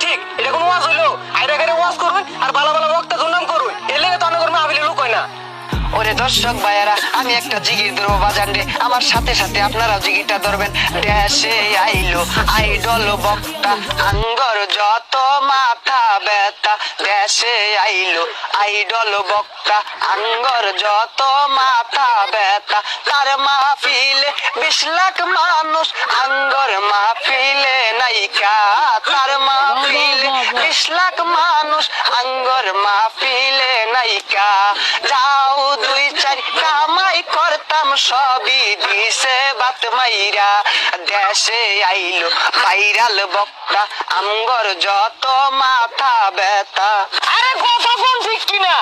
ঠিক এটা কোনো ওয়াজ হইলো আইরা গাইরা ওয়াজ করুন আর ভালো ভালো বক্তা দুর্নাম করুন এর লেগে তো অনেক মাহফিলে লোক হয় না। ওরে দর্শক ভাইয়ারা, আমি একটা জিগির ধরবো বাজান রে, আমার সাথে সাথে আপনারাও জিগিরটা ধরবেন। দেশে আইলো আইডল বক্তা, আঙ্গর যত মাথা ব্যথা। দেশে আইলো আইডল বক্তা, আঙ্গর যত মাথা ব্যথা। তার মাহফিলে 20 লাখ মানুষ, আঙ্গর মাহফিলে নাইকা। তার মাহফিলে 20 লাখ মানুষ, আঙ্গর মাহফিলে নাইকা। যাও 2-4 কামাই করতাম, সবই দিছে বাত মাইরা। দেশে আইলো ভাইরাল বক্তা, আঙ্গর যত মাথা ব্যথা। আরে কথা কোন ঠিক কিনা?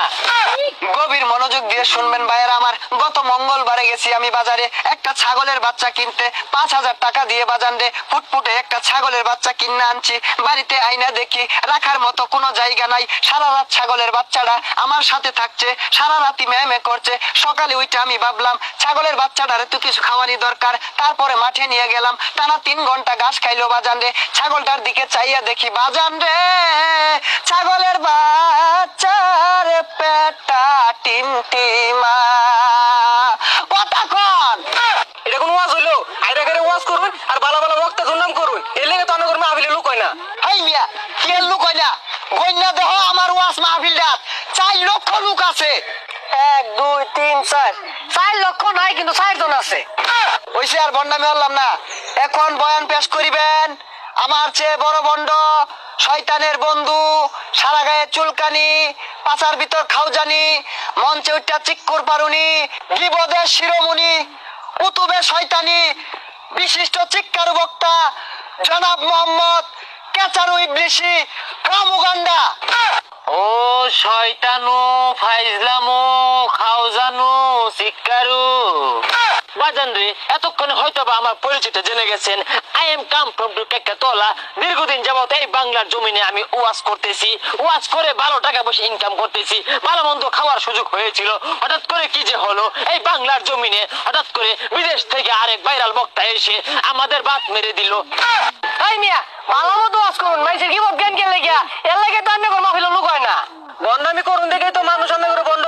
গভীর মনোযোগ দিয়ে শুনবেন ভাইয়েরা আমার। গত মঙ্গলবারে গেছি আমি বাজারে একটা ছাগলের বাচ্চা কিনতে। 5000 টাকা দিয়ে বাজান রে ফুটফুটে একটা ছাগলের বাচ্চা কিনে আনছি। বাড়িতে আইনা দেখি রাখার মতো কোনো জায়গা নাই। সারা রাত ছাগলের বাচ্চাটা আমার সাথে থাকছে, সারা রাতই ম্যামে করছে। সকালে উঠে আমি ভাবলাম ছাগলের বাচ্চাটারে তো কিছু খাওয়ানি দরকার। তারপরে মাঠে নিয়ে গেলাম, টানা 3 ঘন্টা ঘাস খাইলো বাজান রে। ছাগলটার দিকে চাইয়া দেখি বাজান রে, ছাগলের বাচ্চার পেটা টিমটিমা। কথা কন, এটা কোনো ওয়াজ হইলো আইরা গাইরা ওয়াজ করুন আর ভালো ভালো বক্তা দুর্নাম করুন এর লেগে তো অনেক মাহফিলে লোক হয় না। এই মিয়া কি লোক হয় না? গন্যা দেহ আমার ওয়াজ মাহফিলটা 4 লক্ষ লোক আছে। 1 2 3 4 4 লক্ষ নাই কিন্তু 4 জন আছে। ওইসে আর বন্ডামি হলাম না। এখন বয়ান পেশ করিবেন আমার চেয়ে বড় বন্ড, শয়তানের বন্ধু, সারা গায়ে চুলকানি, পাছার ভিতর খাওজানি, মঞ্চে উঠা চিক্কুর পারুনি, বিপদের শিরোমণি, উতুবে শয়তানি, বিশিষ্ট চিৎকার বক্তা জনাব মোহাম্মদ কেচারু ইবলিসি ফ্রম উগান্ডা। ও শয়তানু ফাইজলামু খাওজানু সিক্কারু বাজান রে, এতক্ষণে হয়তো বা আমার পরিচিত জেনে গেছেন। I am come from to কেকাতলা। দীর্ঘদিন যাবত এই বাংলার জমিনে আমি ওয়াজ করতেছি, ওয়াজ করে ভালো টাকা পয়সা ইনকাম করতেছি, ভালো মন্দ খাওয়ার সুযোগ হয়েছিল। হঠাৎ করে কি যে হলো, এই বাংলার জমিনে হঠাৎ করে বিদেশ থেকে আরেক ভাইরাল বক্তা এসে আমাদের বাত মেরে দিল। এই মিয়া ভালো মতো ওয়াজ করুন, মাইসের কি জ্ঞান কে লেগিয়া এর লাগে তো অন্য মাহফিলে লোক হয় না। বন্ডামি করুন দেখেই তো মানুষ অনেক করে বন্ধ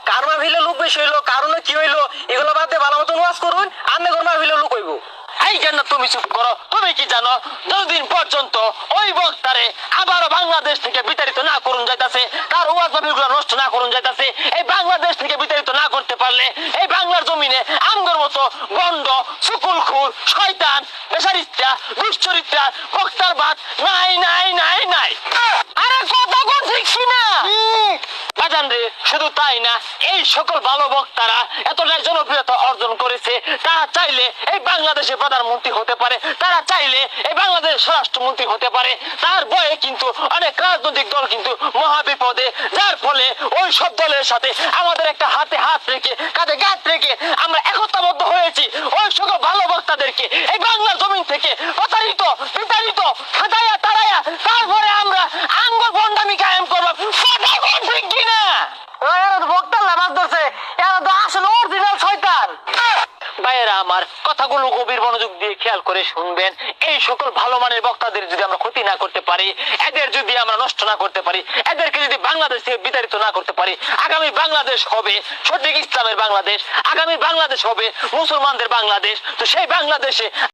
কারো মাহফিলে লোক বেশি হইলো, কারণে কি হইলো এগুলো বাদে ভালো মতন ওয়াজ করুন, অনেক মাহফিলে লোক হইব। এই কেন তুমি চুপ করো? তুমি কি জানো 10 দিন পর্যন্ত ওই বক্তারে আবারও বাংলাদেশ থেকে বিতাড়িত না করুন যাইতাছে, তার ওয়াজ মাহফিলগুলো নষ্ট না করুন যাইতাছে। এই বাংলাদেশ থেকে বিতাড়িত না করতে পারলে এই বাংলার জমিনে আমগর মতো গন্ড সুকুলখুর শয়তান বেচারিত্রা দুশ্চরিত্রা বক্তার বাদ নাই নাই নাই নাই। আরে কথা কোন ঠিক না বাজান রে, শুধু তাই না, এই সকল ভালো বক্তারা এতটাই জনপ্রিয়তা অর্জন করেছে, তারা চাইলে এই বাংলাদেশের প্রধানমন্ত্রী হতে পারে, তারা চাইলে এই বাংলাদেশের স্বরাষ্ট্রমন্ত্রী হতে পারে। তার বয়ে কিন্তু অনেক রাজনৈতিক দল কিন্তু মহাবিপদে, যার ফলে ওই সব দলের সাথে আমাদের একটা হাতে হাত রেখে কাঁধে গাঁত রেখে আমরা একতাবদ্ধ হয়েছি ওই সকল ভালো বক্তাদেরকে এই বাংলার জমিন থেকে প্রতারিত বিতাড়িত হাতাইয়া তারাইয়া তারপরে আমরা আঙ্গুর ভণ্ডামি কায়েম করবো। ঠিক কিনা? বক্তার লাভ ধরছে, এরা তো আসলে অরিজিনাল শয়তান। ভাইয়েরা আমার কথাগুলো গভীর মনোযোগ দিয়ে খেয়াল করে শুনবেন। এই সকল ভালো মানের বক্তাদের যদি আমরা ক্ষতি না করতে পারি, এদের যদি আমরা নষ্ট না করতে পারি, এদেরকে যদি বাংলাদেশ থেকে বিতাড়িত না করতে পারি, আগামী বাংলাদেশ হবে সঠিক ইসলামের বাংলাদেশ, আগামী বাংলাদেশ হবে মুসলমানদের বাংলাদেশ। তো সেই বাংলাদেশে